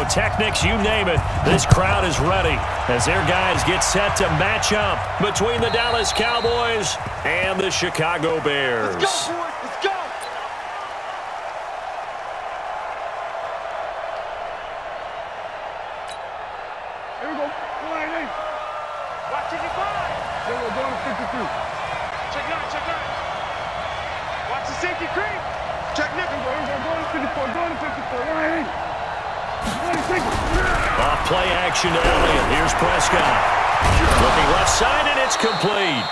pyrotechnics, you name it. This crowd is ready as their guys get set to match up between the Dallas Cowboys and the Chicago Bears. Let's go, boys. Let's go. Here we go. Watch it, Here we go, going to 52. Check nine. Watch the safety creep. Check nickel. Here we go, going to 54. Off play action to Elliott. Here's Prescott. Looking left side, and it's complete.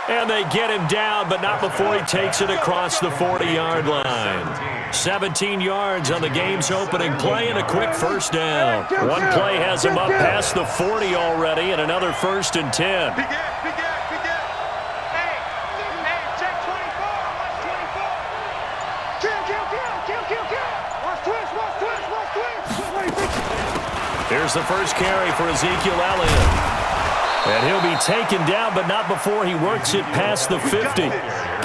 And they get him down, but not before he takes it across the 40-yard line. 17 yards on the game's opening play and a quick first down. One play has him up past the 40 already, and another 1st and 10. Big gap. Hey, check 24. Watch 24. Kill. Watch twist. Here's the first carry for Ezekiel Elliott. And he'll be taken down, but not before he works it past the 50.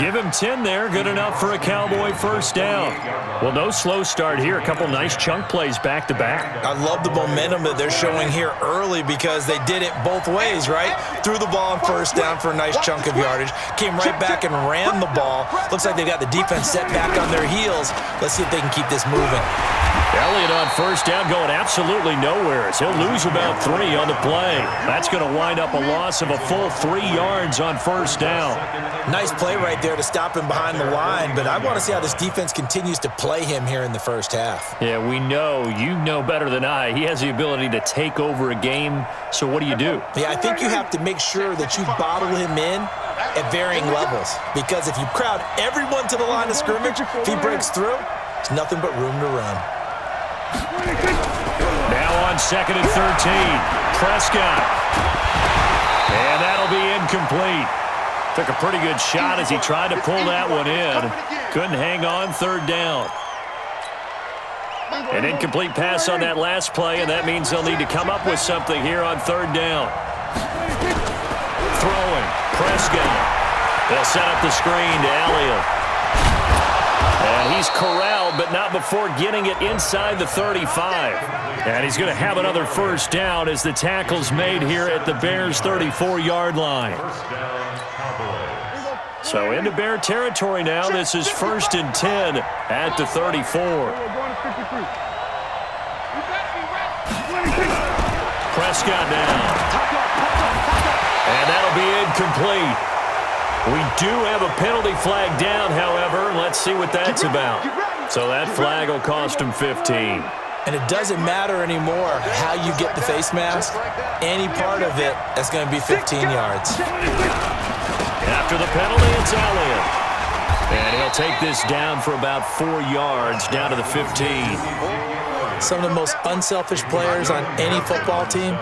Give him 10 there. Good enough for a Cowboy first down. Well, no slow start here. A couple nice chunk plays back-to-back. I love the momentum that they're showing here early because they did it both ways, right? Threw the ball on first down for a nice chunk of yardage. Came right back and ran the ball. Looks like they've got the defense set back on their heels. Let's see if they can keep this moving. Elliott on first down going absolutely nowhere as he'll lose about 3 on the play. That's going to wind up a loss of a full 3 yards on first down. Nice play right there to stop him behind the line, but I want to see how this defense continues to play him here in the first half. Yeah, we know. You know better than I. He has the ability to take over a game, so what do you do? Yeah, I think you have to make sure that you bottle him in at varying levels because if you crowd everyone to the line of scrimmage, if he breaks through, there's nothing but room to run. Now on 2nd and 13, Prescott. And that'll be incomplete. Took a pretty good shot as he tried to pull that one in. Couldn't hang on 3rd down. An incomplete pass on that last play, and that means they'll need to come up with something here on 3rd down. Throwing, Prescott. They'll set up the screen to Elliott. And he's corralled, but not before getting it inside the 35. And he's going to have another first down as the tackle's made here at the Bears' 34-yard line. So into Bear territory now. This is 1st and 10 at the 34. Prescott down. And that'll be incomplete. We do have a penalty flag down, however. Let's see what that's about. So that flag will cost him 15. And it doesn't matter anymore how you get the face mask. Any part of it, that's going to be 15 yards. After the penalty, it's Elliott. And he'll take this down for about 4 yards, down to the 15. Some of the most unselfish players on any football team,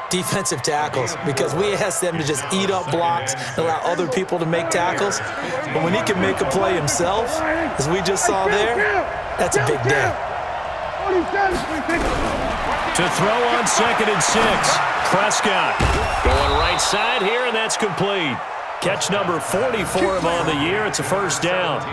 defensive tackles, because we ask them to just eat up blocks and allow other people to make tackles. But when he can make a play himself, as we just saw there, that's a big day. To throw on 2nd and 6, Prescott going right side here, and that's complete. Catch number 40 for him on the year. It's a first down.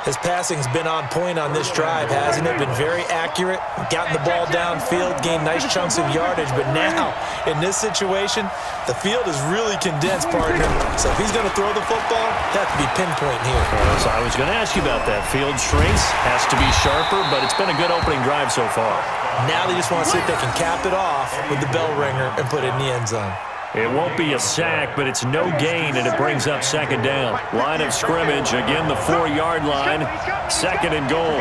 His passing's been on point on this drive, hasn't it? Been very accurate, gotten the ball downfield, gained nice chunks of yardage. But now, in this situation, the field is really condensed, partner. So if he's going to throw the football, that has to be pinpoint here. So I was going to ask you about that. Field shrinks, has to be sharper, but it's been a good opening drive so far. Now they just want to see if they can cap it off with the bell ringer and put it in the end zone. It won't be a sack, but it's no gain, and it brings up 2nd down. Line of scrimmage, again the 4-yard line, 2nd and goal.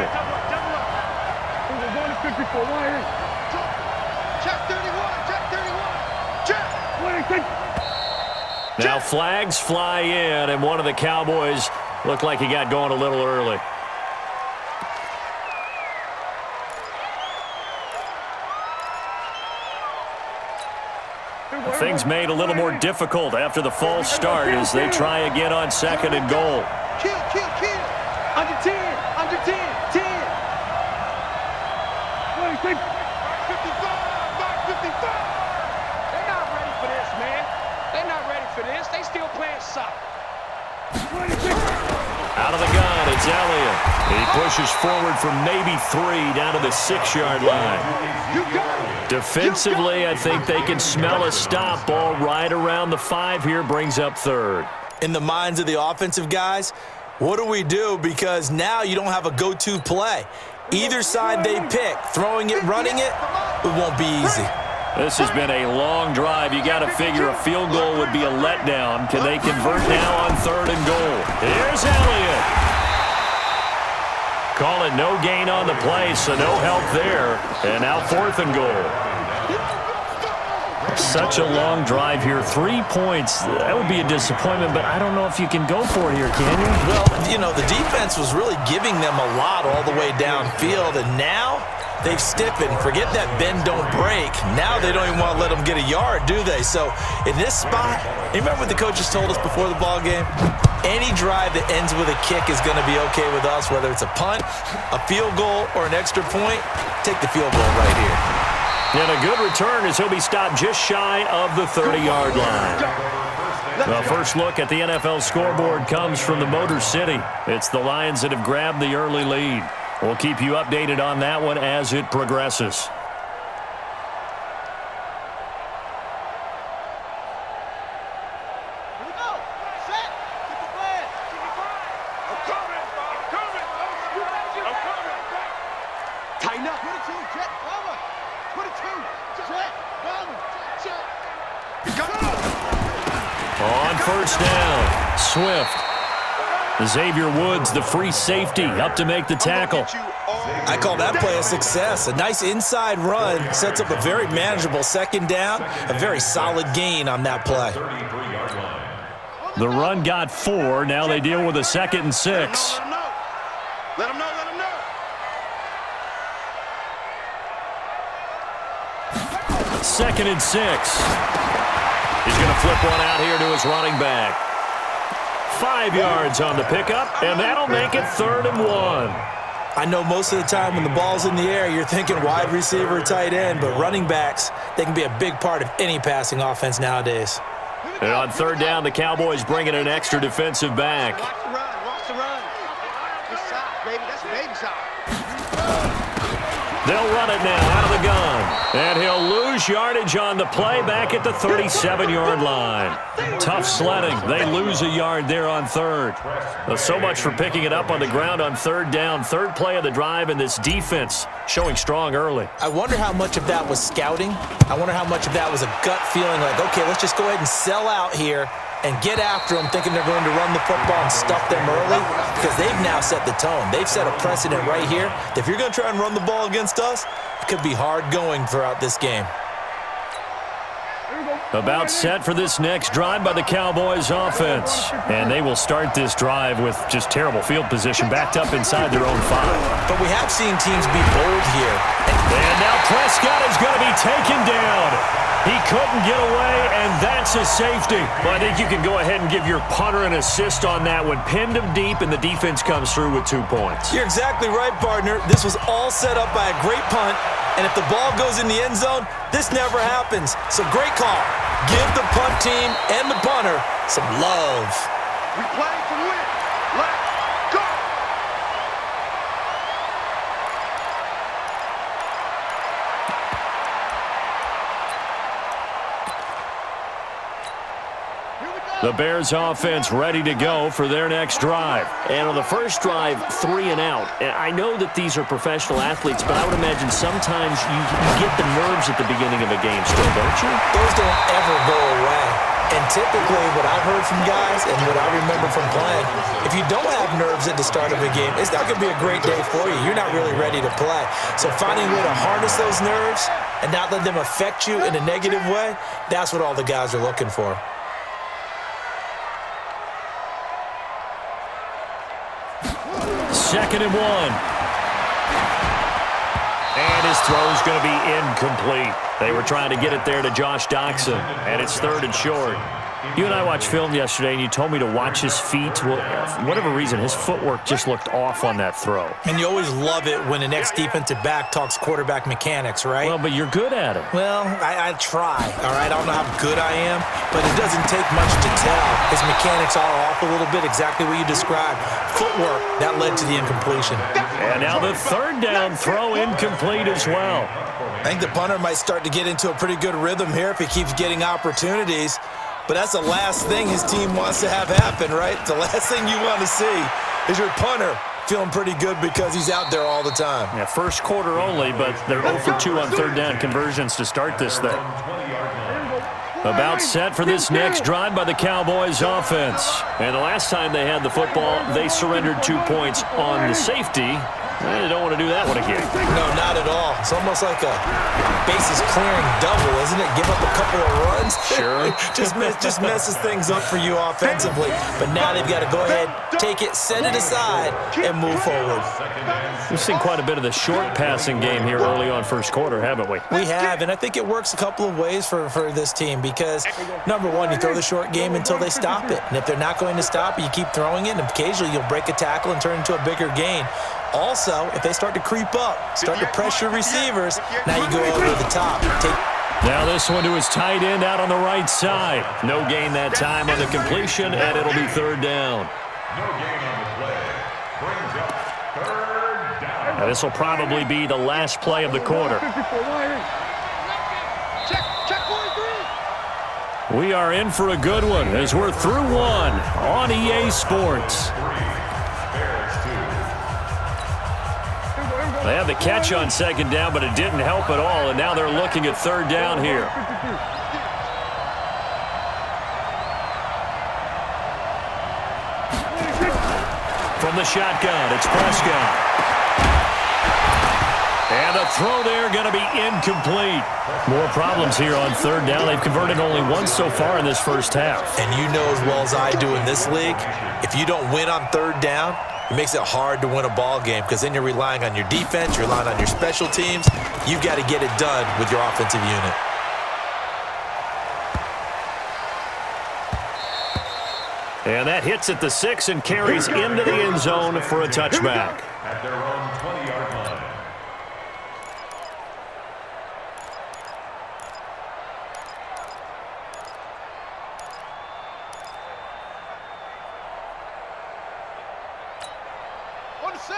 Now flags fly in, and one of the Cowboys looked like he got going a little early. Things made a little more difficult after the false start as they try again on 2nd and goal. Kill. Under 10. 10. 55. They're not ready for this, man. They're not ready for this. They still playing soccer. Out of the gun, it's Elliott. He pushes forward for maybe 3 down to the 6-yard line. Defensively, I think they can smell a stop. Ball right around the 5 here, brings up third. In the minds of the offensive guys, what do we do? Because now you don't have a go-to play. Either side they pick, throwing it, running it, it won't be easy. This has been a long drive. You got to figure a field goal would be a letdown. Can they convert now on 3rd and goal? Here's Elliott. Call it no gain on the play, so no help there. And now 4th and goal. Such a long drive here. 3 points. That would be a disappointment, but I don't know if you can go for it here, can you? Well, you know, the defense was really giving them a lot all the way downfield, and now they've stiffened. Forget that bend, don't break. Now they don't even want to let them get a yard, do they? So in this spot, you remember what the coaches told us before the ball game? Any drive that ends with a kick is going to be okay with us, whether it's a punt, a field goal, or an extra point. Take the field goal right here. And a good return as he'll be stopped just shy of the 30-yard line. The first look at the NFL scoreboard comes from the Motor City. It's the Lions that have grabbed the early lead. We'll keep you updated on that one as it progresses. On first down, Swift. Xavier Woods, the free safety, up to make the tackle. I call that play a success. A nice inside run sets up a very manageable 2nd down, a very solid gain on that play. The run got 4. Now they deal with a 2nd and 6. Let him know. 2nd and 6. He's going to flip one out here to his running back. 5 yards on the pickup, and that'll make it 3rd and 1. I know most of the time when the ball's in the air, you're thinking wide receiver, tight end, but running backs, they can be a big part of any passing offense nowadays. And on 3rd down, the Cowboys bring in an extra defensive back. Watch the run. Good shot, baby. That's a baby shot. They'll run it now out of the gun. And he'll lose yardage on the play back at the 37-yard line. Tough sledding. They lose a yard there on 3rd. Well, so much for picking it up on the ground on 3rd down. 3rd play of the drive, and this defense showing strong early. I wonder how much of that was scouting. I wonder how much of that was a gut feeling like, okay, let's just go ahead and sell out here and get after them, thinking they're going to run the football and stuff them early, because they've now set the tone. They've set a precedent right here. If you're going to try and run the ball against us, it could be hard going throughout this game. About set for this next drive by the Cowboys offense. And they will start this drive with just terrible field position, backed up inside their own 5. But we have seen teams be bold here. And now Prescott is going to be taken down. He couldn't get away, and that's a safety. Well, I think you can go ahead and give your punter an assist on that one. Pinned him deep, and the defense comes through with 2 points. You're exactly right, partner. This was all set up by a great punt, and if the ball goes in the end zone, this never happens. So great call. Give the punt team and the punter some love. We play to win. Let's go. The Bears offense ready to go for their next drive. And on the first drive, 3 and out. And I know that these are professional athletes, but I would imagine sometimes you get the nerves at the beginning of a game still, don't you? Those don't ever go away. And typically what I've heard from guys and what I remember from playing, if you don't have nerves at the start of a game, it's not going to be a great day for you. You're not really ready to play. So finding a way to harness those nerves and not let them affect you in a negative way, that's what all the guys are looking for. Second and 1. And his throw's going to be incomplete. They were trying to get it there to Josh Doxson, and it's 3rd and short. You and I watched film yesterday, and you told me to watch his feet. Well, for whatever reason, his footwork just looked off on that throw. And you always love it when the next defensive back talks quarterback mechanics, right? Well, but you're good at it. Well, I try, all right? I don't know how good I am, but it doesn't take much to tell. His mechanics are off a little bit, exactly what you described. Footwork, that led to the incompletion. And now the 3rd down throw incomplete as well. I think the punter might start to get into a pretty good rhythm here if he keeps getting opportunities. But that's the last thing his team wants to have happen, right? The last thing you want to see is your punter feeling pretty good because he's out there all the time. Yeah, first quarter only, but they're 0 for 2 on third down conversions to start this thing. About set for this next drive by the Cowboys offense. And the last time they had the football, they surrendered 2 points on the safety. They don't want to do that one again. No, not at all. It's almost like a bases clearing double, isn't it? Give up a couple of runs. Sure. just messes things up for you offensively. But now they've got to go ahead, take it, set it aside, and move forward. We've seen quite a bit of the short passing game here early on first quarter, haven't we? We have, and I think it works a couple of ways for this team because, number one, you throw the short game until they stop it. And if they're not going to stop it, you keep throwing it, and occasionally you'll break a tackle and turn it into a bigger gain. Also, if they start to creep up, start to pressure receivers, now you go over the top. Now this one to his tight end out on the right side. No gain that time on the completion, and it'll be third down. No gain on the play. Brings up third down. Now this will probably be the last play of the quarter. We are in for a good one as we're through one on EA Sports. They had the catch on second down, but it didn't help at all, and now they're looking at third down here. From the shotgun, it's Prescott. And the throw there going to be incomplete. More problems here on third down. They've converted only once so far in this first half. And you know as well as I do in this league, if you don't win on third down, it makes it hard to win a ball game because then you're relying on your defense, you're relying on your special teams. You've got to get it done with your offensive unit. And that hits at the 6 and carries into the end zone for a touchback. At their own 20-yard line.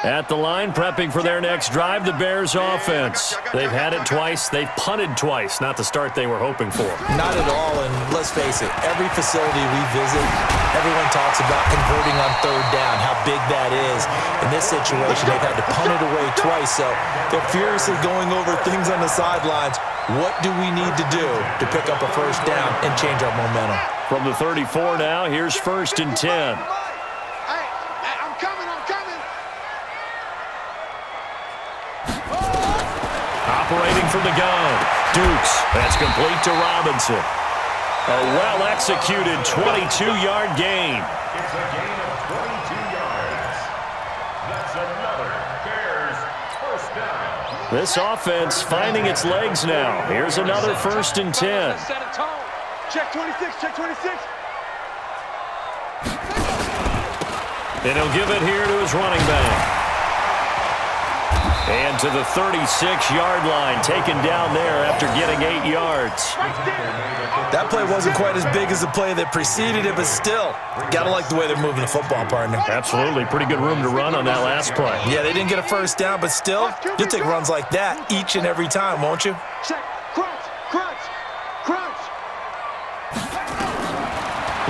At the line, prepping for their next drive, the Bears offense. They've had it twice. They've punted twice. Not the start they were hoping for. Not at all, and let's face it, every facility we visit, everyone talks about converting on third down, how big that is. In this situation, they've had to punt it away twice, so they're furiously going over things on the sidelines. What do we need to do to pick up a first down and change our momentum? From the 34 now, here's 1st and 10. Operating from the gun, Dukes. That's complete to Robinson. A well-executed 22-yard gain. It's a gain of 22 yards. That's another Bears first down. This offense finding its legs now. Here's another 1st and 10. Check 26, check 26. And he'll give it here to his running back. And to the 36-yard line, taken down there after getting 8 yards. That play wasn't quite as big as the play that preceded it, but still, got to like the way they're moving the football, partner. Absolutely. Pretty good room to run on that last play. Yeah, they didn't get a first down, but still, you'll take runs like that each and every time, won't you? Check, crunch, crunch, crunch.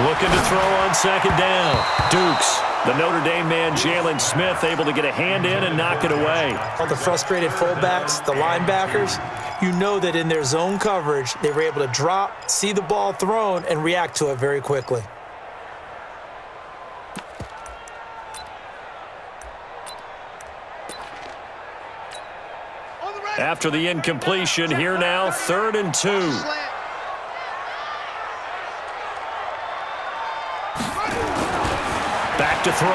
Looking to throw on second down. Dukes. The Notre Dame man, Jalen Smith, able to get a hand in and knock it away. All the frustrated fullbacks, the linebackers, you know that in their zone coverage, they were able to drop, see the ball thrown, and react to it very quickly. After the incompletion, here now, 3rd and 2. Back to throw.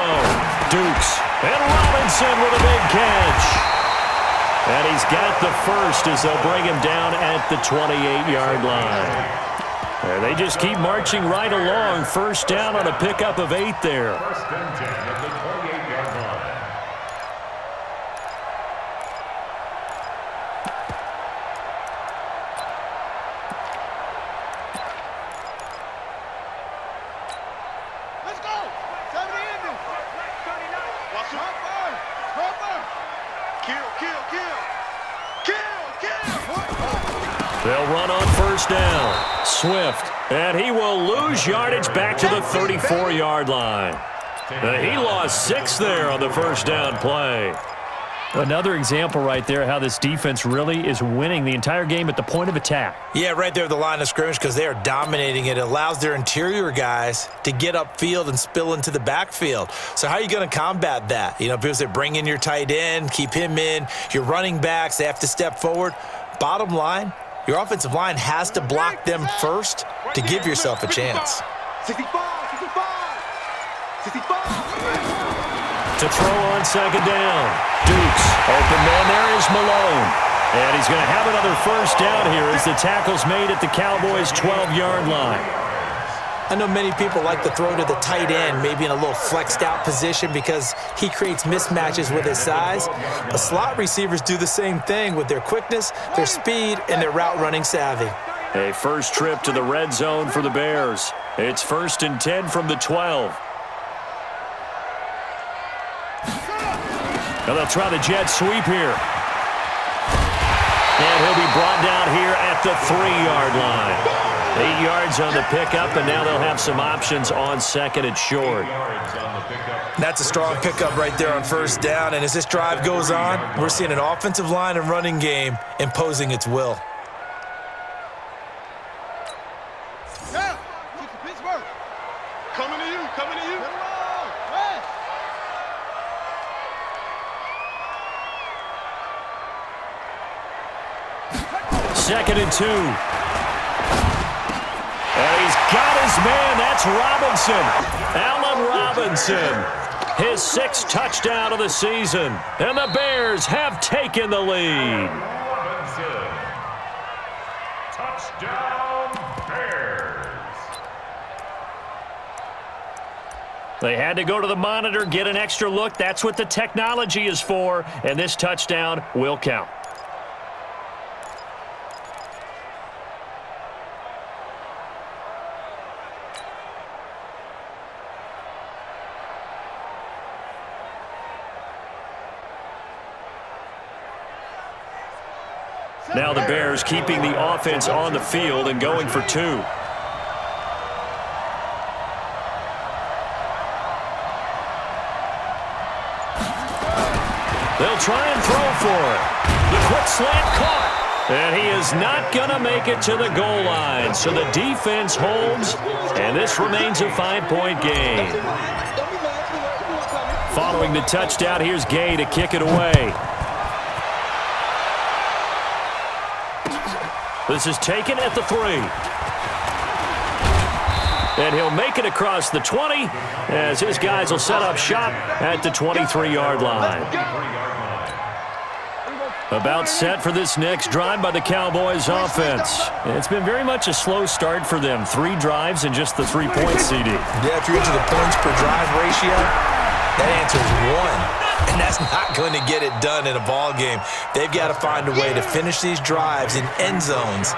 Dukes. And Robinson with a big catch. And he's got the first as they'll bring him down at the 28-yard line. And they just keep marching right along. First down on a pickup of 8 there. 1st and 10 at the 28-yard line. Kill, kill, kill. Kill, kill. They'll run on first down. Swift, and he will lose yardage back to the 34-yard line. He lost 6 there on the first down play. Another example right there how this defense really is winning the entire game at the point of attack. Yeah, right there at the line of scrimmage because they are dominating it. It allows their interior guys to get upfield and spill into the backfield. So how are you going to combat that? You know, because they bring in your tight end, keep him in. Your running backs, they have to step forward. Bottom line, your offensive line has to block them first to give yourself a chance. 65. To throw on second down. Dukes. Open man there is Malone. And he's going to have another first down here as the tackle's made at the Cowboys' 12-yard line. I know many people like to throw to the tight end, maybe in a little flexed out position because he creates mismatches with his size. But slot receivers do the same thing with their quickness, their speed, and their route running savvy. A first trip to the red zone for the Bears. It's 1st and 10 from the 12. Now they'll try the jet sweep here. And he'll be brought down here at the 3-yard line. 8 yards on the pickup, and now they'll have some options on second and short. That's a strong pickup right there on first down, and as this drive goes on, we're seeing an offensive line and running game imposing its will. Coming to you. 2nd and 2. And he's got his man. That's Robinson. Allen Robinson. His 6th touchdown of the season. And the Bears have taken the lead. Robinson. Touchdown, Bears. They had to go to the monitor, get an extra look. That's what the technology is for. And this touchdown will count. Now the Bears keeping the offense on the field and going for 2. They'll try and throw for it. The quick slant caught. And he is not going to make it to the goal line. So the defense holds, and this remains a 5-point game. Following the touchdown, here's Gay to kick it away. This is taken at the 3. And he'll make it across the 20 as his guys will set up shop at the 23-yard line. About set for this next drive by the Cowboys offense. It's been very much a slow start for them. 3 drives and just the 3-point CD. Yeah, if you're into the points per drive ratio, that answer is 1. And that's not going to get it done in a ball game. They've got to find a way to finish these drives in end zones,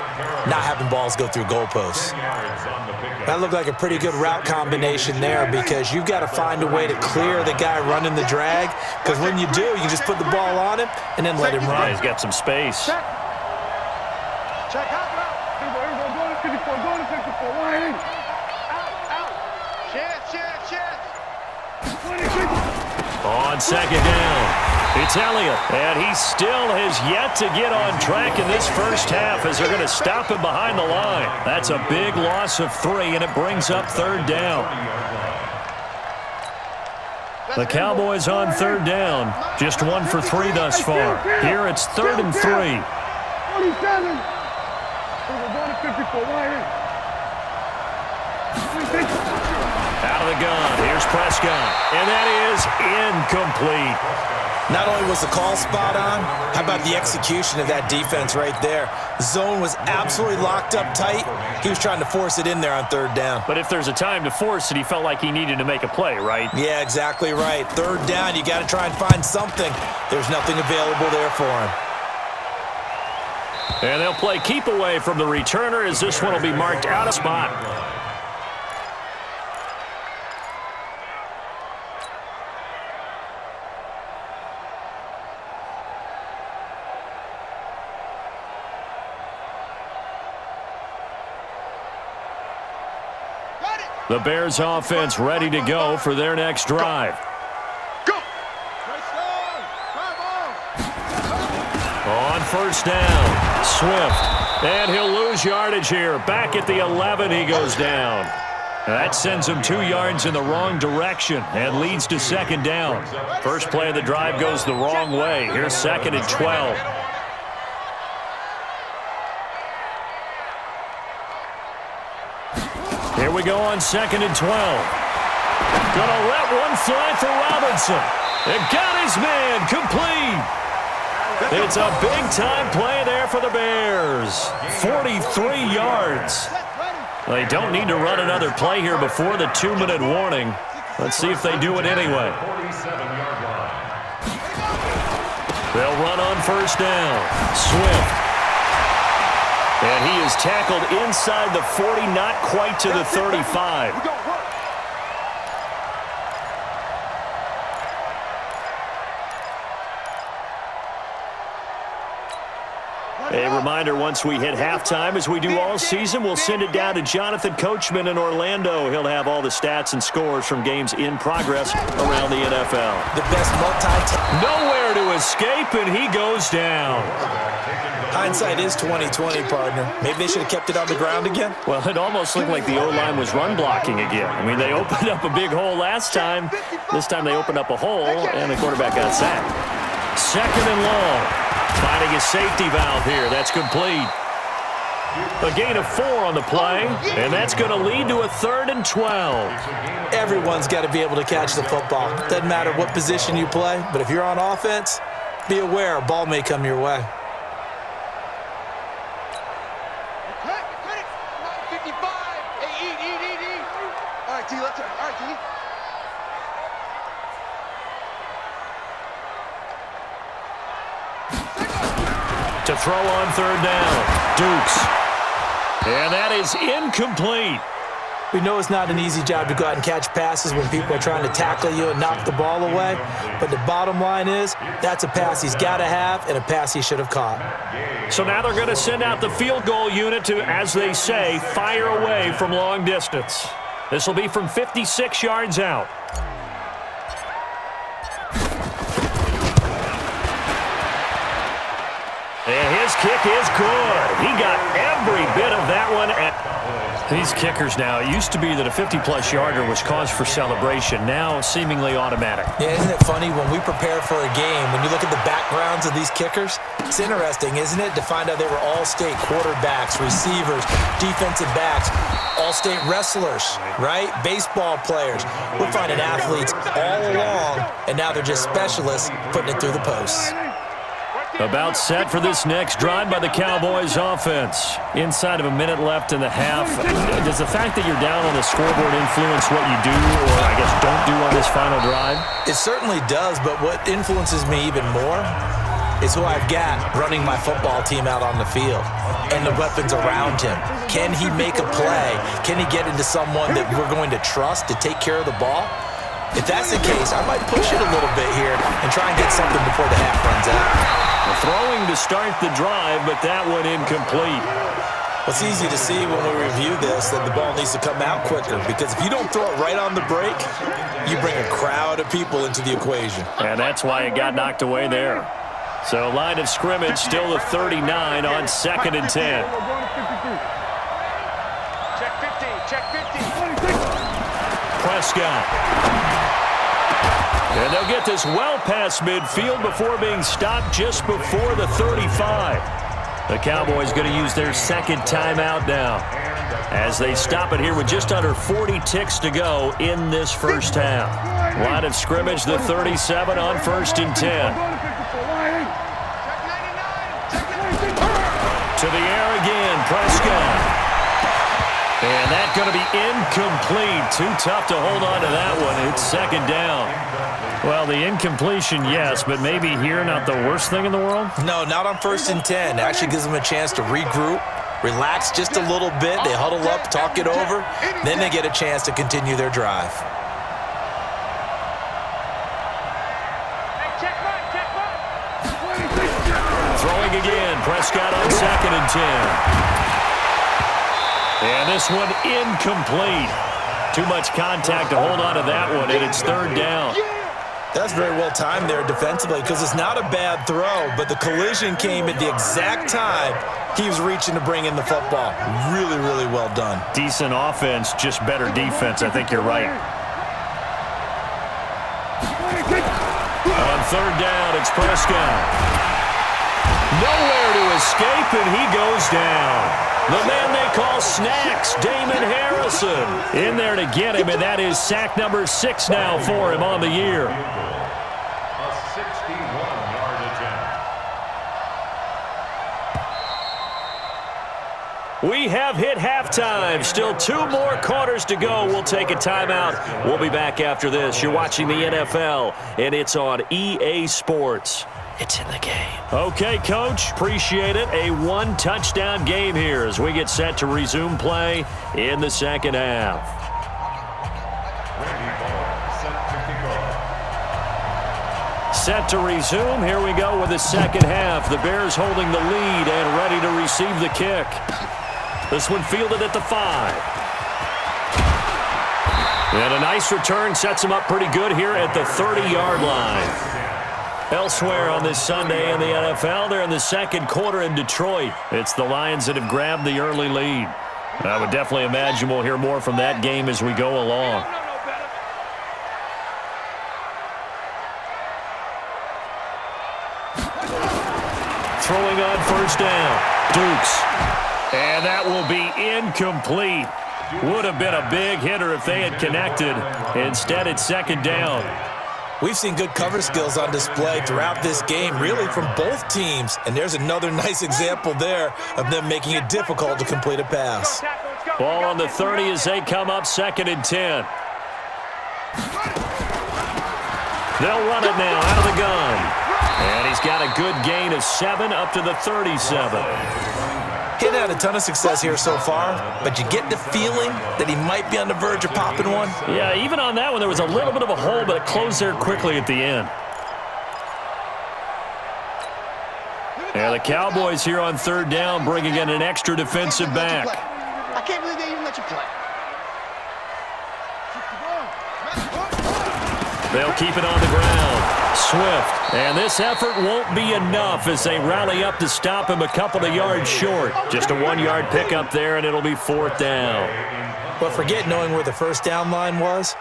not having balls go through goalposts. That looked like a pretty good route combination there because you've got to find a way to clear the guy running the drag, because when you do, you just put the ball on him and then let him run. Yeah, he's got some space. Check out. Here we go. Go to 54. Line in. Out. Chance. 26. On second down, it's Elliott, and he still has yet to get on track in this first half as they're going to stop him behind the line. That's a big loss of 3, and it brings up 3rd down. The Cowboys on 3rd down, just 1 for 3 thus far. Here it's 3rd and 3. 47. We're going to 54. Line in. Out of the gun, here's Prescott, and that is incomplete. Not only was the call spot on, how about the execution of that defense right there? Zone was absolutely locked up tight. He was trying to force it in there on 3rd down. But if there's a time to force it, he felt like he needed to make a play, right? Yeah, exactly right. 3rd down, you got to try and find something. There's nothing available there for him. And they'll play keep away from the returner as this one will be marked out of spot. The Bears offense ready to go for their next drive. Go. On first down, Swift. And he'll lose yardage here. Back at the 11, he goes down. That sends him 2 yards in the wrong direction and leads to second down. First play of the drive goes the wrong way. Here's 2nd and 12. Here we go on 2nd and 12. Gonna let one fly for Robinson. And got his man complete. It's a big-time play there for the Bears. 43 yards. They don't need to run another play here before the 2-minute warning. Let's see if they do it anyway. They'll run on first down. Swift. And he is tackled inside the 40, not quite to the 35. A reminder, once we hit halftime, as we do all season, we'll send it down to Jonathan Coachman in Orlando. He'll have all the stats and scores from games in progress around the NFL. The best Nowhere to escape, and he goes down. Hindsight is 20/20, partner. Maybe they should have kept it on the ground again. Well, it almost looked like the O-line was run blocking again. I mean, they opened up a big hole last time. This time they opened up a hole, and the quarterback got sacked. 2nd and long. Finding a safety valve here. That's complete. A gain of 4 on the play, and that's going to lead to a 3rd and 12. Everyone's got to be able to catch the football. Doesn't matter what position you play, but if you're on offense, be aware a ball may come your way. To throw on 3rd down, Dukes. And that is incomplete. We know it's not an easy job to go out and catch passes when people are trying to tackle you and knock the ball away. But the bottom line is, that's a pass he's got to have and a pass he should have caught. So now they're going to send out the field goal unit to, as they say, fire away from long distance. This will be from 56 yards out. And his kick is good. He got every bit of that one. These kickers now, it used to be that a 50-plus yarder was cause for celebration. Now, seemingly automatic. Yeah, isn't it funny when we prepare for a game, when you look at the backgrounds of these kickers, it's interesting, isn't it, to find out they were all-state quarterbacks, receivers, defensive backs, all-state wrestlers, right? Baseball players. We're finding athletes all along, and now they're just specialists putting it through the posts. About set for this next drive by the Cowboys offense. Inside of a minute left in the half. Does the fact that you're down on the scoreboard influence what you do, or I guess don't do on this final drive? It certainly does, but what influences me even more is who I've got running my football team out on the field and the weapons around him. Can he make a play? Can he get into someone that we're going to trust to take care of the ball? If that's the case, I might push it a little bit here and try and get something before the half runs out. Throwing to start the drive, but that one incomplete. It's easy to see when we review this that the ball needs to come out quicker, because if you don't throw it right on the break, you bring a crowd of people into the equation. And that's why it got knocked away there. So line of scrimmage still the 39 on 2nd and 10. Check 15, check 15. Prescott. And they'll get this well past midfield before being stopped just before the 35. The Cowboys going to use their 2nd timeout now as they stop it here with just under 40 ticks to go in this first half. Line of scrimmage, the 37 on 1st and 10. To the air again, Prescott. And that's going to be incomplete. Too tough to hold on to that one. It's 2nd down. Well, the incompletion, yes, but maybe here not the worst thing in the world? No, not on 1st and 10. It actually gives them a chance to regroup, relax just a little bit. They huddle up, talk it over. Then they get a chance to continue their drive. Throwing again. Prescott on 2nd and 10. And this one incomplete. Too much contact to hold on to that one, and it's third down. That's very well timed there defensively because it's not a bad throw, but the collision came at the exact time he was reaching to bring in the football. Really, really well done. Decent offense, just better defense. I think you're right. On third down, it's Prescott. Nowhere to escape, and he goes down. The man they call Snacks, Damon Harrison. In there to get him, and that is sack number 6 now for him on the year. A 61-yard attempt. We have hit halftime. Still 2 more quarters to go. We'll take a timeout. We'll be back after this. You're watching the NFL, and it's on EA Sports. It's in the game. Okay, Coach. Appreciate it. A 1-touchdown game here as we get set to resume play in the second half. Set to resume. Here we go with the second half. The Bears holding the lead and ready to receive the kick. This one fielded at the 5. And a nice return sets him up pretty good here at the 30-yard line. Elsewhere on this Sunday in the NFL, they're in the second quarter in Detroit. It's the Lions that have grabbed the early lead. I would definitely imagine we'll hear more from that game as we go along. Throwing on first down, Dukes. And that will be incomplete. Would have been a big hitter if they had connected. Instead, it's second down. We've seen good cover skills on display throughout this game, really from both teams. And there's another nice example there of them making it difficult to complete a pass. Ball on the 30 as they come up 2nd and 10. They'll run it now out of the gun. And he's got a good gain of 7 up to the 37. He hadn't had a ton of success here so far, but you get the feeling that he might be on the verge of popping one. Yeah, even on that one, there was a little bit of a hole, but it closed there quickly at the end. Yeah, the Cowboys here on third down bringing in an extra defensive back. I can't believe they even let you play. They'll keep it on the ground. Swift. And this effort won't be enough as they rally up to stop him a couple of yards short. Just a 1-yard pickup there, and it'll be 4th down. But forget knowing where the first down line was.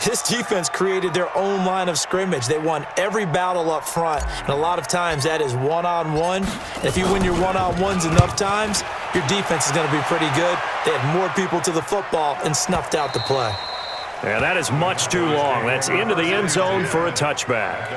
This defense created their own line of scrimmage. They won every battle up front, and a lot of times that is one-on-one. And if you win your one-on-ones enough times, your defense is going to be pretty good. They had more people to the football and snuffed out the play. Yeah, that is much too long. That's into the end zone for a touchback.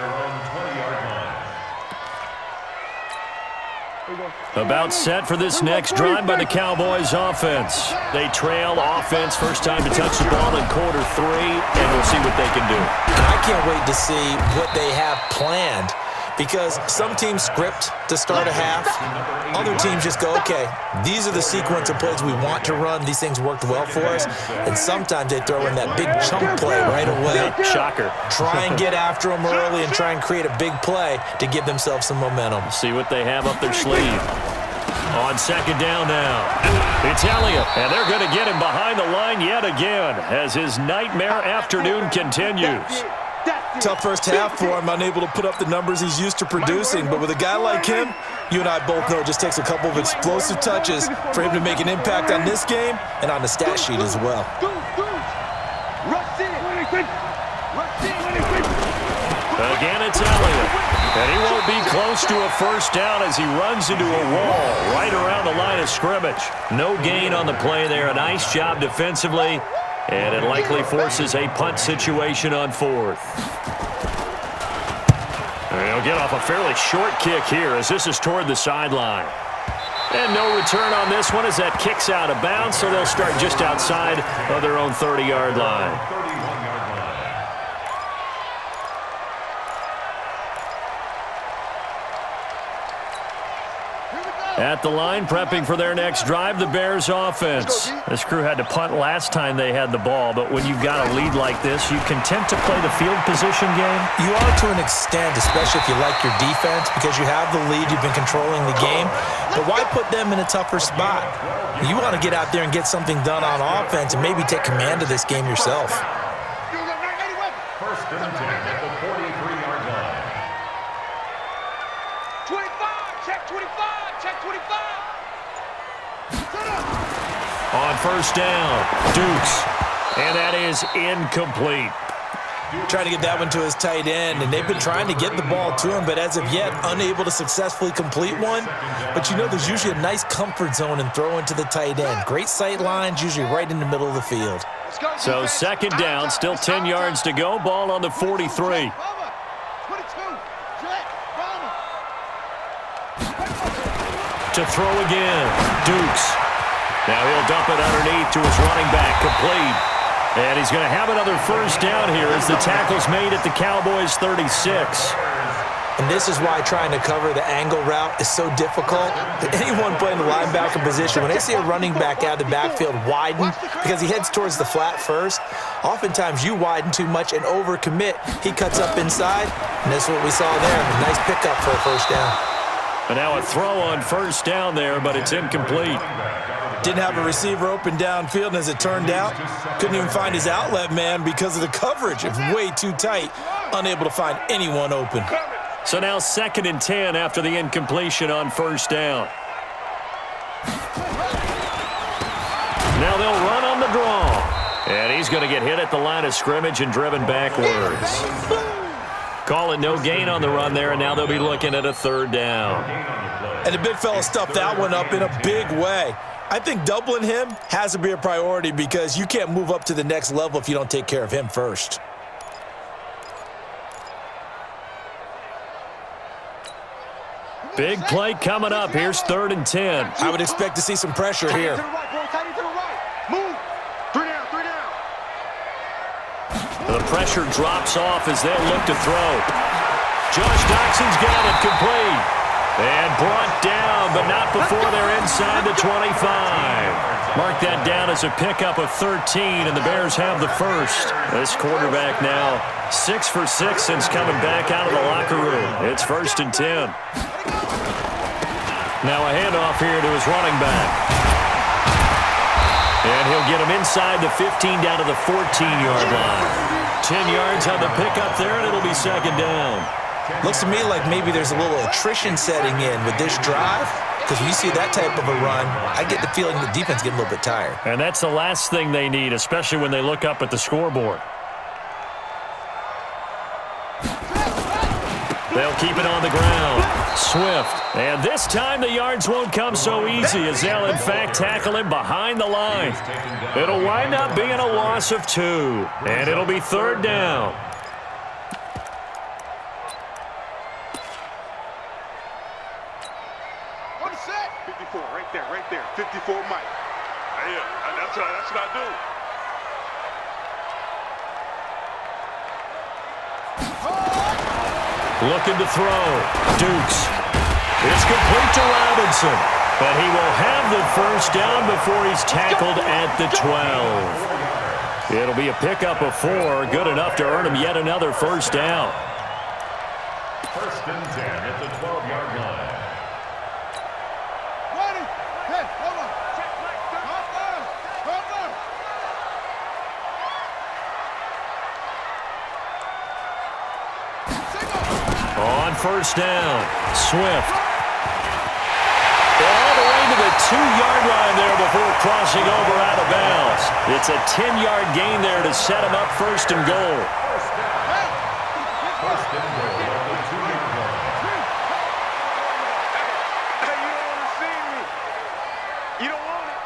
About set for this next drive by the Cowboys offense. They trail offense, first time to touch the ball in quarter 3, and we'll see what they can do. I can't wait to see what they have planned, because some teams script to start a half. Other teams just go, okay, these are the sequence of plays we want to run. These things worked well for us. And sometimes they throw in that big chunk play right away. Shocker. Try and get after them early and try and create a big play to give themselves some momentum. See what they have up their sleeve. On second down now, it's Elliott, and they're going to get him behind the line yet again as his nightmare afternoon continues. Tough first half for him, unable to put up the numbers he's used to producing. But with a guy like him, you and I both know it just takes a couple of explosive touches for him to make an impact on this game and on the stat sheet as well. Again, it's Elliott. And he won't be close to a first down as he runs into a wall right around the line of scrimmage. No gain on the play there. A nice job defensively. And it likely forces a punt situation on 4th. And he'll get off a fairly short kick here as this is toward the sideline. And no return on this one as that kicks out of bounds, so they'll start just outside of their own 30-yard line. At the line, prepping for their next drive, the Bears offense. This crew had to punt last time they had the ball, but when you've got a lead like this, you content to play the field position game? You are to an extent, especially if you like your defense, because you have the lead, you've been controlling the game. But why put them in a tougher spot? You want to get out there and get something done on offense and maybe take command of this game yourself. First and 10 at the 43-yard line. 25, check 25, check 25. On first down, Dukes. And that is incomplete. Trying to get that one to his tight end, and they've been trying to get the ball to him, but as of yet, unable to successfully complete one. But you know there's usually a nice comfort zone in throwing to the tight end. Great sight lines, usually right in the middle of the field. So second down, still 10 yards to go. Ball on the 43. To throw again, Dukes. Now he'll dump it underneath to his running back, complete. And he's going to have another first down here as the tackle's made at the Cowboys 36. And this is why trying to cover the angle route is so difficult. Anyone playing the linebacker position, when they see a running back out of the backfield widen because he heads towards the flat first, oftentimes you widen too much and overcommit. He cuts up inside, and that's what we saw there. A nice pickup for a first down. And now a throw on first down there, but it's incomplete. Didn't have a receiver open downfield, and as it turned out, couldn't even find his outlet man because of the coverage. It was way too tight, unable to find anyone open. So now second and 10 after the incompletion on first down. Now they'll run on the draw. And he's going to get hit at the line of scrimmage and driven backwards. Call it no gain on the run there, and now they'll be looking at a third down. And the big fella stuffed that one up in a big way. I think doubling him has to be a priority because you can't move up to the next level if you don't take care of him first. Big play coming up. Here's third and 10. I would expect to see some pressure here. Move. 3 down, 3 down. The pressure drops off as they'll look to throw. Josh Doxson's got it complete. And brought down, but not before they're inside the 25. Mark that down as a pickup of 13, and the Bears have the first. This quarterback now 6 for 6 since coming back out of the locker room. It's first and 10. Now a handoff here to his running back. And he'll get him inside the 15 down to the 14-yard line. 10 yards on the pickup there, and it'll be second down. Looks to me like maybe there's a little attrition setting in with this drive, because when you see that type of a run, I get the feeling the defense getting a little bit tired. And that's the last thing they need, especially when they look up at the scoreboard. They'll keep it on the ground. Swift. And this time the yards won't come so easy as they'll, in fact, tackle him behind the line. It'll wind up being a loss of 2. And it'll be third down. On the set. 54, right there. 54 Mike. Yeah, that's what I do. Looking to throw. Dukes. It's complete to Robinson. But he will have the first down before he's tackled at the 12. It'll be a pickup of 4. Good enough to earn him yet another first down. First and 10 at the 12-yard line. Ready. Hey, hold on. Hold on. On first down, Swift. All the way to the 2-yard line there before crossing over out of bounds. It's a 10-yard gain there to set him up first and goal. First and goal at the 2-yard line. Hey, you don't want to see me. You don't want it.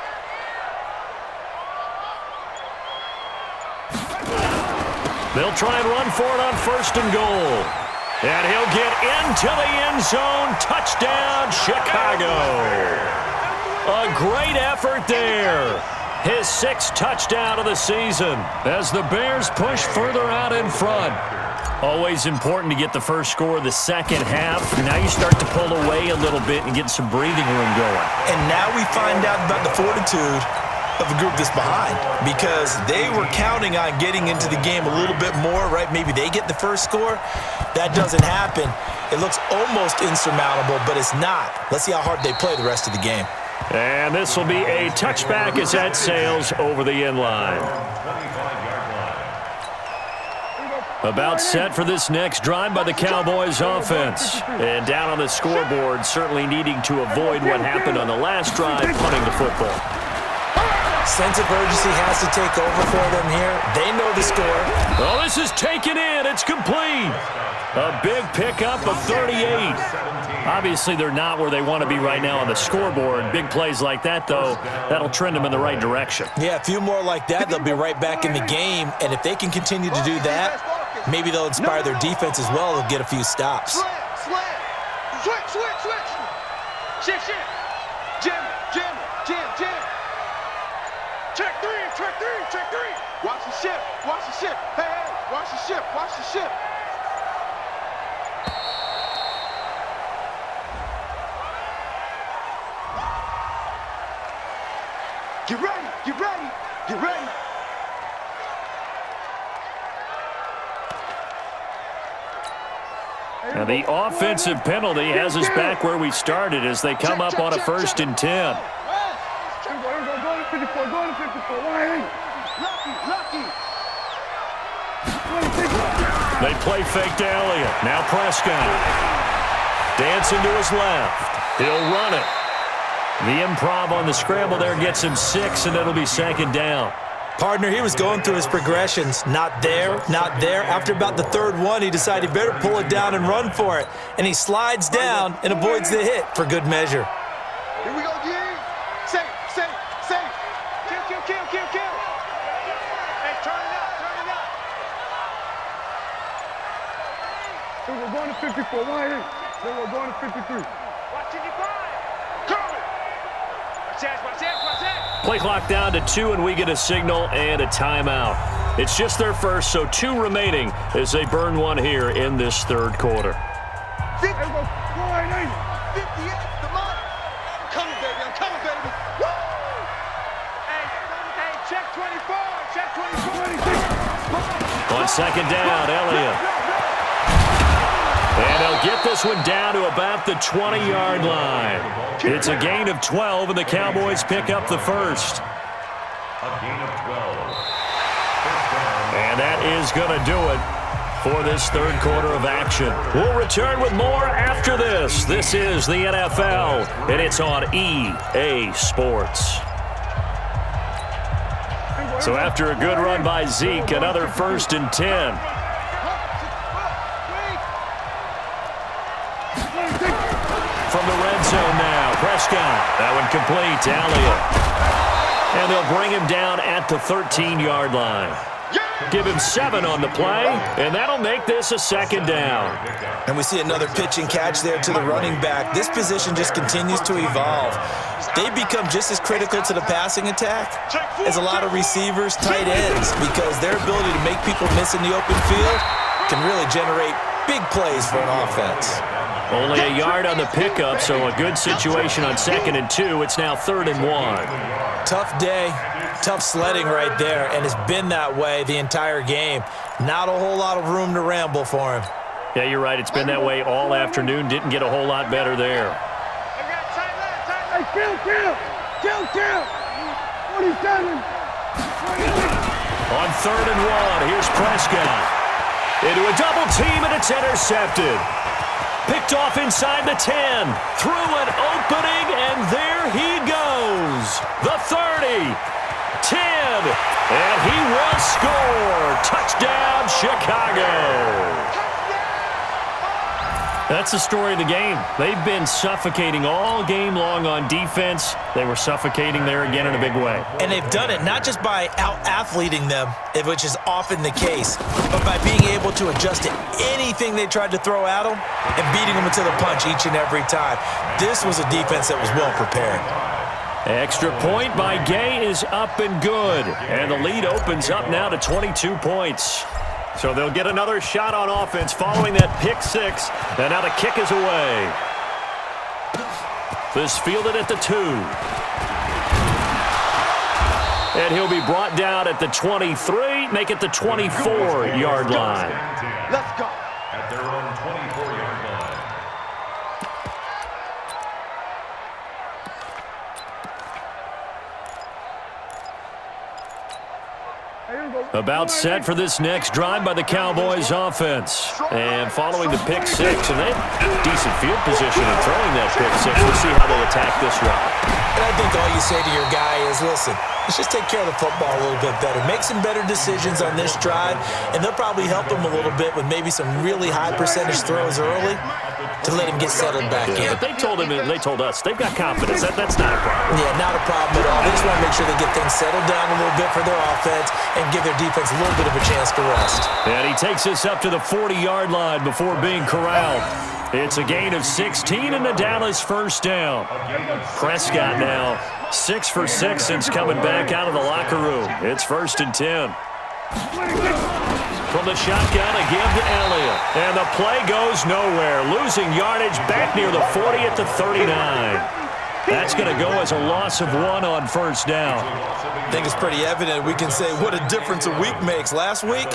They'll try and run for it on first and goal. And he'll get into the end zone. Touchdown, Chicago. A great effort there. His 6th touchdown of the season as the Bears push further out in front. Always important to get the first score of the second half. Now you start to pull away a little bit and get some breathing room going. And now we find out about the fortitude of a group that's behind, because they were counting on getting into the game a little bit more, right? Maybe they get the first score. That doesn't happen. It looks almost insurmountable, but it's not. Let's see how hard they play the rest of the game. And this will be a touchback as that sails over the end line. About set for this next drive by the Cowboys offense. And down on the scoreboard, certainly needing to avoid what happened on the last drive, punting the football. Sense of urgency has to take over for them here. They know the score. Oh, this is taken in. It's complete. A big pickup of 38. Obviously, they're not where they want to be right now on the scoreboard. Big plays like that, though, that'll trend them in the right direction. Yeah, a few more like that, they'll be right back in the game. And if they can continue to do that, maybe they'll inspire their defense as well. They'll get a few stops. Switch. Shift. Jim. Check three. Watch the shift. Hey, watch the shift. Get ready. And the offensive penalty has us back where we started as they come up on a 1st and 10. Go to 54. Lucky. They play fake to Elliott. Now Prescott. Dancing to his left. He'll run it. The improv on the scramble there gets him 6, and it'll be 2nd down. Partner, he was going through his progressions. Not there. After about the 3rd one, he decided he better pull it down and run for it. And he slides down and avoids the hit for good measure. Here we go, G. Safe. Kill. Hey, turn it up. So we're going to 54. Then we're going to 53. Watch it, Come. Watch it. Play clock down to 2, and we get a signal and a timeout. It's just their first, so 2 remaining as they burn one here in this 3rd quarter. 58, come on. I'm coming, baby. Woo! Hey, check 24. On 2nd down, Elliott. And they'll get this one down to about the 20-yard line. It's a gain of 12, and the Cowboys pick up the first. A gain of 12. And that is going to do it for this 3rd quarter of action. We'll return with more after this. This is the NFL, and it's on EA Sports. So after a good run by Zeke, another 1st and 10. From the red zone now, Prescott. That one complete to Elliott. And they'll bring him down at the 13-yard line. Give him 7 on the play, and that'll make this a 2nd down. And we see another pitch and catch there to the running back. This position just continues to evolve. They become just as critical to the passing attack as a lot of receivers, tight ends, because their ability to make people miss in the open field can really generate big plays for an offense. Only a yard on the pickup, so a good situation on 2nd and 2. It's now 3rd and 1. Tough day, tough sledding right there, and it's been that way the entire game. Not a whole lot of room to ramble for him. Yeah, you're right. It's been that way all afternoon. Didn't get a whole lot better there. Hey, kill. 47. On 3rd and 1, here's Prescott. Into a double team, and it's intercepted. Picked off inside the 10. Through an opening, and there he goes. The 30. 10. And he will score. Touchdown, Chicago. That's the story of the game. They've been suffocating all game long on defense. They were suffocating there again in a big way. And they've done it not just by out-athleting them, which is often the case, but by being able to adjust to anything they tried to throw at them and beating them into the punch each and every time. This was a defense that was well prepared. Extra point by Gay is up and good. And the lead opens up now to 22 points. So they'll get another shot on offense following that pick six. And now the kick is away. This fielded at the 2. And he'll be brought down at the 23, make it the 24-yard line. Let's go. At their own 24-yard line. About set for this next drive by the Cowboys offense. And following the pick six, and they have decent field position in throwing that pick six. We'll see how they attack this route. And I think all you say to your guy is, listen, let's just take care of the football a little bit better. Make some better decisions on this drive, and they'll probably help him a little bit with maybe some really high percentage throws early to let him get settled back in. But they told him, and they told us, they've got confidence. That's not a problem. Yeah, not a problem at all. They just want to make sure they get things settled down a little bit for their offense and give their defense a little bit of a chance to rest. And he takes us up to the 40-yard line before being corralled. It's a gain of 16 and the Dallas first down. Prescott now 6 for 6 since coming back out of the locker room. It's 1st and 10. From the shotgun, a give to Elliott. And the play goes nowhere. Losing yardage back near the 40 at the 39. That's going to go as a loss of 1 on first down. I think it's pretty evident. We can say what a difference a week makes. Last week,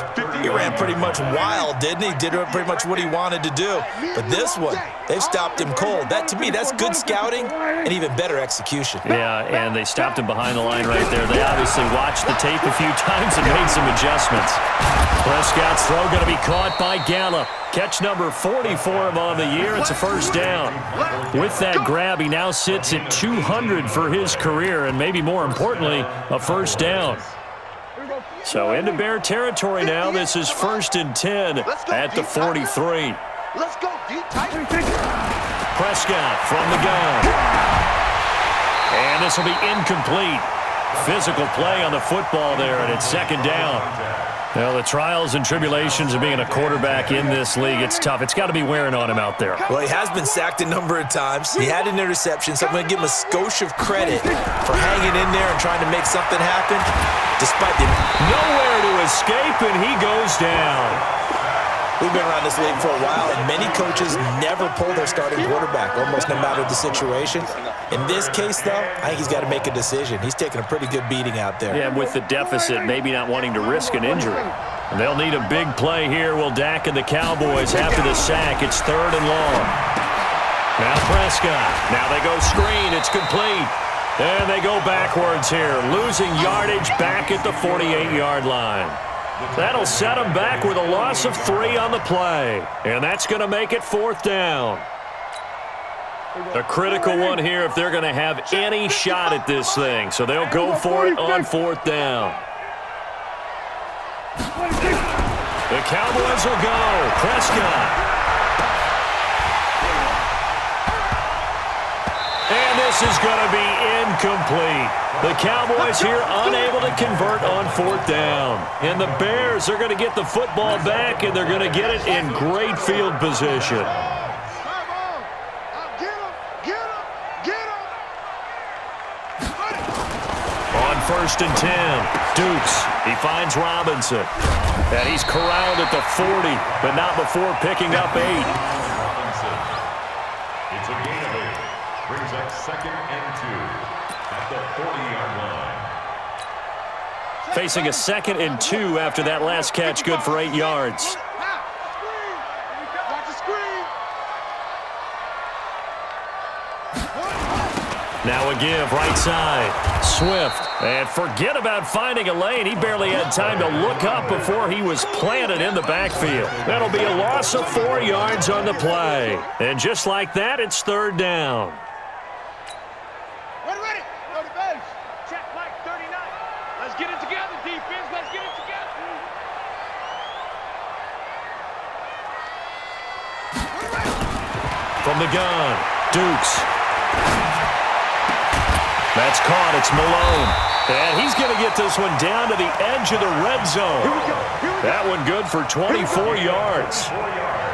he ran pretty much wild, didn't he? Did pretty much what he wanted to do. But this one, they've stopped him cold. That, to me, that's good scouting and even better execution. Yeah, and they stopped him behind the line right there. They obviously watched the tape a few times and made some adjustments. Prescott's throw going to be caught by Gallup. Catch number 40 for him on the year. It's a first down. With that grab, he now sits at 200 for his career, and maybe more importantly, a first down. So into Bear territory now. This is 1st and 10 at the 43. Let's go, deep tight. Prescott from the gun. And this will be incomplete. Physical play on the football there, and it's 2nd down. Well, the trials and tribulations of being a quarterback in this league, it's tough. It's got to be wearing on him out there. Well, he has been sacked a number of times. He had an interception, so I'm going to give him a skosh of credit for hanging in there and trying to make something happen, despite the nowhere to escape, and he goes down. We've been around this league for a while, and many coaches never pull their starting quarterback, almost no matter the situation. In this case, though, I think he's got to make a decision. He's taking a pretty good beating out there. Yeah, with the deficit, maybe not wanting to risk an injury. And they'll need a big play here. Will Dak and the Cowboys after the sack. It's 3rd and long. Now Prescott. Now they go screen. It's complete. And they go backwards here, losing yardage back at the 48-yard line. That'll set them back with a loss of 3 on the play. And that's going to make it 4th down. A critical one here if they're going to have any shot at this thing. So they'll go for it on 4th down. The Cowboys will go. Prescott. And this is going to be incomplete. The Cowboys here unable to convert on 4th down. And the Bears are going to get the football back, and they're going to get it in great field position. On 1st and 10, Dukes. He finds Robinson. And he's corralled at the 40, but not before picking up 8. Robinson. It's a gain of 8. Brings up 2nd and 2 at the 40-yard line. Facing a 2nd and 2 after that last catch, good for 8 yards. Now a give, right side. Swift. And forget about finding a lane. He barely had time to look up before he was planted in the backfield. That'll be a loss of 4 yards on the play. And just like that, it's 3rd down. Ready. Go to base. Check Mike 39. Let's get it together, defense. Let's get it together. From the gun, Dukes. That's caught. It's Malone. And he's going to get this one down to the edge of the red zone. That one good for 24 yards.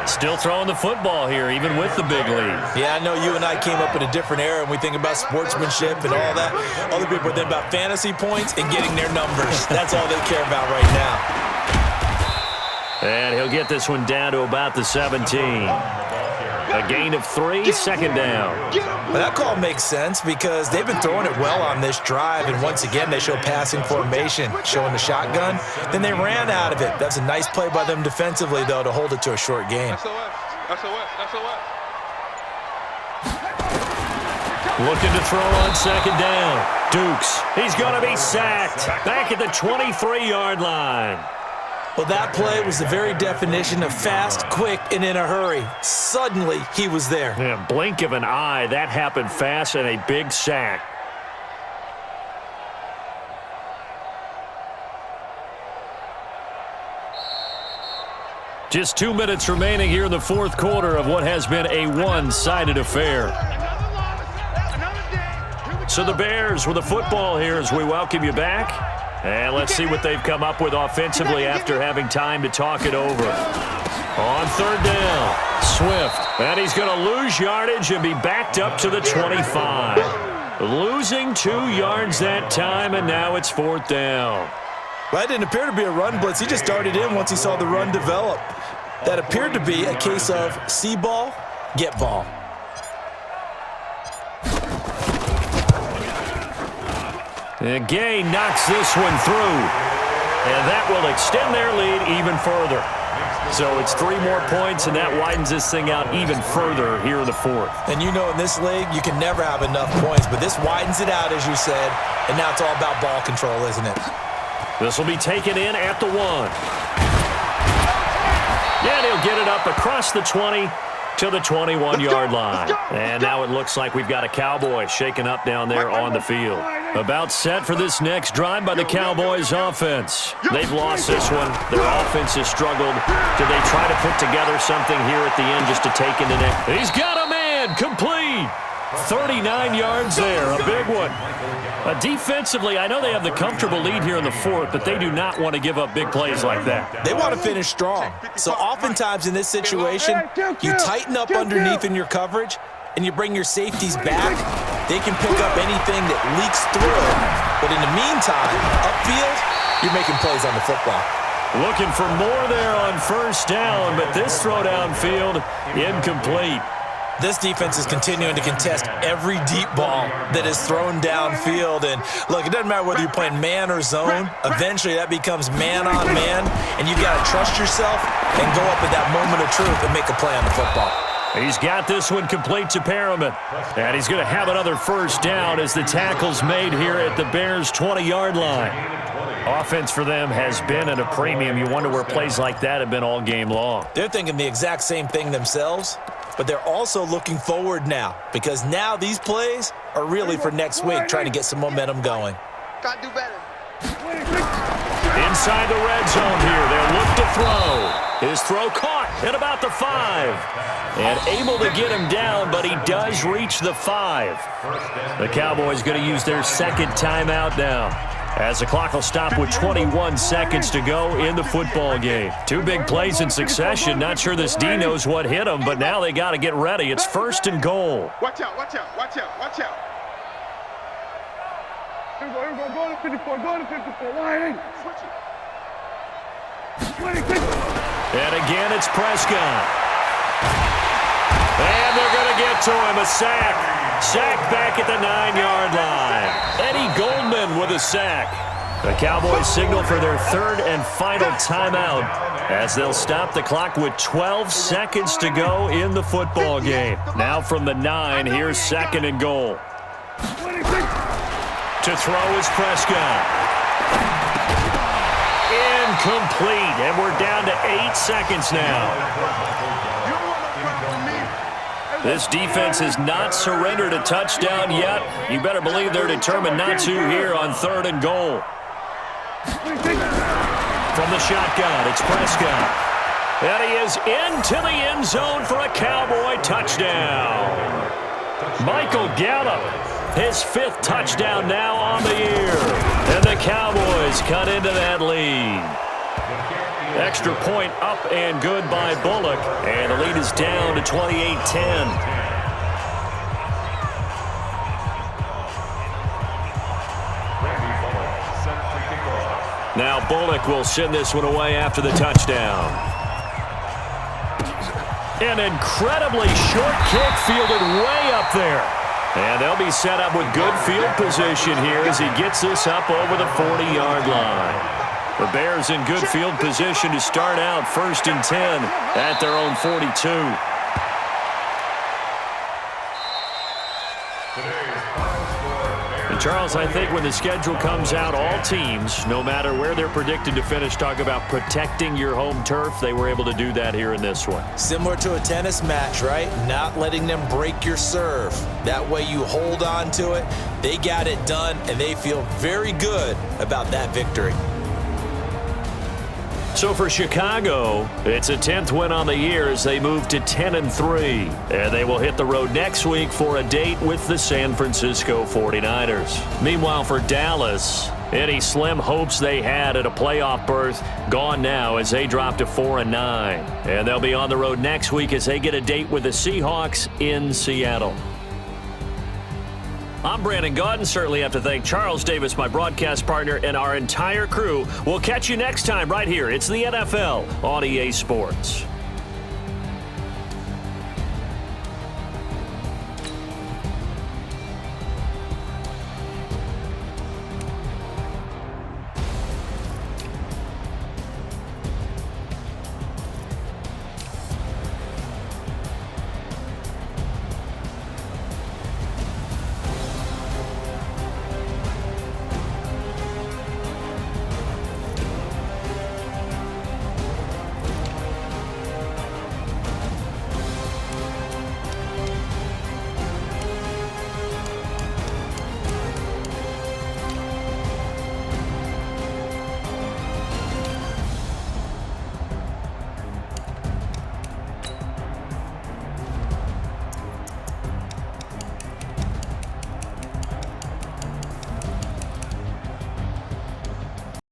Still throwing the football here, even with the big lead. Yeah, I know you and I came up in a different era, and we think about sportsmanship and all that. Other people are thinking about fantasy points and getting their numbers. That's all they care about right now. And he'll get this one down to about the 17. A gain of 3, second down. Well, that call makes sense because they've been throwing it well on this drive, and once again they show passing formation, showing the shotgun. Then they ran out of it. That's a nice play by them defensively, though, to hold it to a short gain. Looking to throw on second down. Dukes, he's going to be sacked. Back at the 23-yard line. Well, that play was the very definition of fast, quick, and in a hurry. Suddenly, he was there. Yeah, blink of an eye, that happened fast, and a big sack. Just 2 minutes remaining here in the fourth quarter of what has been a one-sided affair. So the Bears with the football here as we welcome you back. And let's see what they've come up with offensively after having time to talk it over. On third down, Swift. And he's going to lose yardage and be backed up to the 25. Losing 2 yards that time, and now it's fourth down. Well, that didn't appear to be a run blitz. He just darted in once he saw the run develop. That appeared to be a case of see ball, get ball. And Gay knocks this one through. And that will extend their lead even further. So it's 3 more points, and that widens this thing out even further here in the fourth. And you know in this league, you can never have enough points, but this widens it out, as you said, and now it's all about ball control, isn't it? This will be taken in at the 1. And he'll get it up across the 20 to the 21-yard line. And now it looks like we've got a Cowboy shaken up down there on the field. About set for this next drive by the Cowboys offense. They've lost this one. Their offense has struggled. Do they try to put together something here at the end just to take into next? He's got a man complete. 39 yards there, a big one. Defensively, I know they have the comfortable lead here in the fourth, but they do not want to give up big plays like that. They want to finish strong. So oftentimes in this situation, you tighten up underneath in your coverage, and you bring your safeties back. They can pick up anything that leaks through. But in the meantime, upfield, you're making plays on the football. Looking for more there on first down, but this throw downfield, incomplete. This defense is continuing to contest every deep ball that is thrown downfield. And look, it doesn't matter whether you're playing man or zone. Eventually, that becomes man on man. And you've got to trust yourself and go up at that moment of truth and make a play on the football. He's got this one complete to Perriman. And he's going to have another first down as the tackle's made here at the Bears' 20-yard line. Offense for them has been at a premium. You wonder where plays like that have been all game long. They're thinking the exact same thing themselves. But they're also looking forward now because now these plays are really for next week, trying to get some momentum going. Got to do better. Inside the red zone here, they'll look to throw. His throw caught at about the 5. And able to get him down, but he does reach the 5. The Cowboys going to use their second timeout now, as the clock will stop with 21 seconds to go in the football game. 2 big plays in succession. Not sure this D knows what hit him, but now they got to get ready. It's first and goal. Watch out, watch out, watch out, watch out. Here we go, go to 54, go to 54. Wide. Switch it. And again, it's Prescott. And they're going to get to him, a sack. Sack back at the 9-yard line. Eddie Goldman with a sack. The Cowboys signal for their third and final timeout as they'll stop the clock with 12 seconds to go in the football game. Now from the 9, here's second and goal. To throw is Prescott. Incomplete, and we're down to 8 seconds now. This defense has not surrendered a touchdown yet. You better believe they're determined not to here on third and goal. From the shotgun, it's Prescott. And he is into the end zone for a Cowboy touchdown. Michael Gallup, his 5th touchdown now on the year. And the Cowboys cut into that lead. Extra point up and good by Bullock. And the lead is down to 28-10. Now Bullock will send this one away after the touchdown. An incredibly short kick fielded way up there. And they'll be set up with good field position here as he gets this up over the 40-yard line. The Bears in good field position to start out 1st and 10 at their own 42. And Charles, I think when the schedule comes out, all teams, no matter where they're predicted to finish, talk about protecting your home turf. They were able to do that here in this one. Similar to a tennis match, right? Not letting them break your serve. That way you hold on to it. They got it done, and they feel very good about that victory. So for Chicago, it's a 10th win on the year as they move to 10-3. And they will hit the road next week for a date with the San Francisco 49ers. Meanwhile, for Dallas, any slim hopes they had at a playoff berth gone now as they drop to 4-9. And they'll be on the road next week as they get a date with the Seahawks in Seattle. I'm Brandon Gaudin. Certainly have to thank Charles Davis, my broadcast partner, and our entire crew. We'll catch you next time right here. It's the NFL on EA Sports.